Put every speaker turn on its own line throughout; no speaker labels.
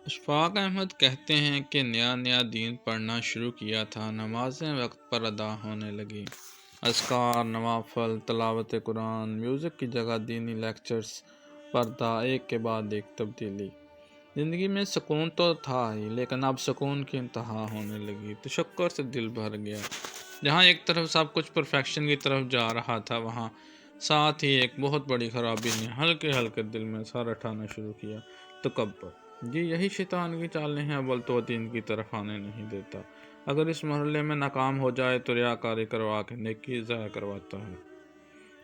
اشفاق احمد کہتے ہیں کہ نیا نیا دین پڑھنا شروع کیا تھا، نمازیں وقت پر ادا ہونے لگیں، اذکار، نوافل، تلاوت قرآن، میوزک کی جگہ دینی لیکچرز، پردہ، ایک کے بعد ایک تبدیلی۔ زندگی میں سکون تو تھا ہی، لیکن اب سکون کی انتہا ہونے لگی، تشکر سے دل بھر گیا۔ جہاں ایک طرف سب کچھ پرفیکشن کی طرف جا رہا تھا، وہاں ساتھ ہی ایک بہت بڑی خرابی نے ہلکے ہلکے دل میں سر اٹھانا شروع کیا: تکبر۔ جی یہی شیطان کی چالیں ہیں، اول تو دین کی طرف آنے نہیں دیتا، اگر اس مرحلے میں ناکام ہو جائے تو ریاکاری کروا کے نیکی ضائع کرواتا ہے،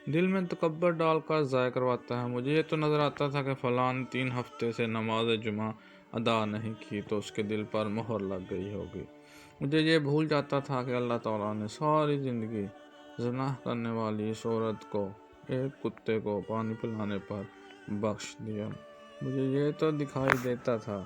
دل میں تکبر ڈال کر ضائع کرواتا ہے۔ مجھے یہ تو نظر آتا تھا کہ فلاں 3 ہفتے سے نماز جمعہ ادا نہیں کی تو اس کے دل پر مہر لگ گئی ہوگی۔ مجھے یہ بھول جاتا تھا کہ اللہ تعالیٰ نے ساری زندگی زنا کرنے والی اس عورت کو ایک کتے کو پانی پلانے پر بخش دیا۔ مجھے یہ تو دکھائی دیتا تھا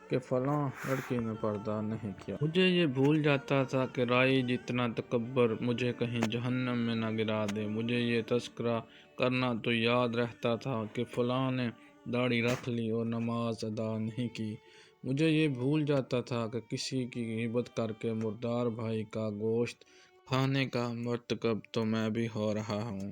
کہ فلاں لڑکی نے پردہ نہیں کیا۔ مجھے یہ بھول جاتا تھا کہ رائی جتنا تکبر مجھے کہیں جہنم میں نہ گرا دے۔ مجھے یہ تذکرہ کرنا تو یاد رہتا تھا کہ فلاں نے داڑھی رکھ لی اور نماز ادا نہیں کی۔ مجھے یہ بھول جاتا تھا کہ کسی کی غیبت کر کے مردار بھائی کا گوشت کھانے کا مرتکب تو میں بھی ہو رہا ہوں۔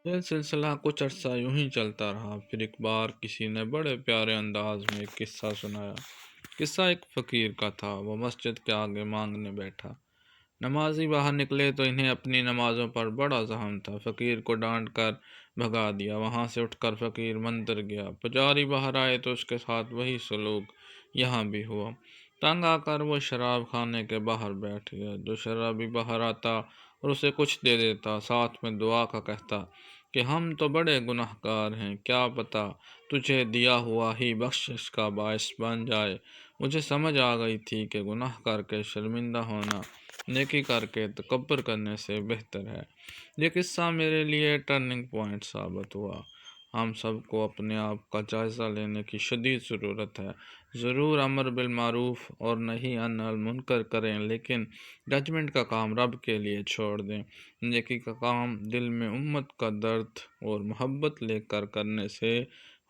یہ سلسلہ کچھ عرصہ یوں ہی چلتا رہا، پھر ایک بار کسی نے بڑے پیارے انداز میں ایک قصہ سنایا۔ قصہ ایک فقیر کا تھا، وہ مسجد کے آگے مانگنے بیٹھا۔ نمازی باہر نکلے تو انہیں اپنی نمازوں پر بڑا زحم تھا، فقیر کو ڈانٹ کر بھگا دیا۔ وہاں سے اٹھ کر فقیر مندر گیا، پجاری باہر آئے تو اس کے ساتھ وہی سلوک یہاں بھی ہوا۔ تنگ آ کر وہ شراب خانے کے باہر بیٹھ گیا۔ جو شرابی باہر آتا اور اسے کچھ دے دیتا، ساتھ میں دعا کا کہتا کہ ہم تو بڑے گناہ گار ہیں، کیا پتہ تجھے دیا ہوا ہی بخشش کا باعث بن جائے۔ مجھے سمجھ آ گئی تھی کہ گناہ کر کے شرمندہ ہونا نیکی کر کے تکبر کرنے سے بہتر ہے۔ یہ قصہ میرے لیے ٹرننگ پوائنٹ ثابت ہوا۔ ہم سب کو اپنے آپ کا جائزہ لینے کی شدید ضرورت ہے۔ ضرور امر بالمعروف اور نہی عن المنکر کریں، لیکن ججمنٹ کا کام رب کے لیے چھوڑ دیں۔ نیکی کا کام دل میں امت کا درد اور محبت لے کر کرنے سے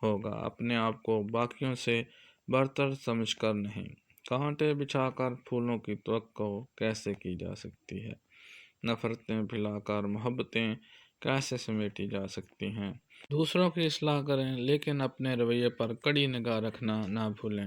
ہوگا، اپنے آپ کو باقیوں سے برتر سمجھ کر نہیں۔ کانٹے بچھا کر پھولوں کی توقع کیسے کی جا سکتی ہے؟ نفرتیں پھیلا کر محبتیں کیسے سمیٹی جا سکتی ہیں؟ دوسروں کی اصلاح کریں، لیکن اپنے رویے پر کڑی نگاہ رکھنا نہ بھولیں۔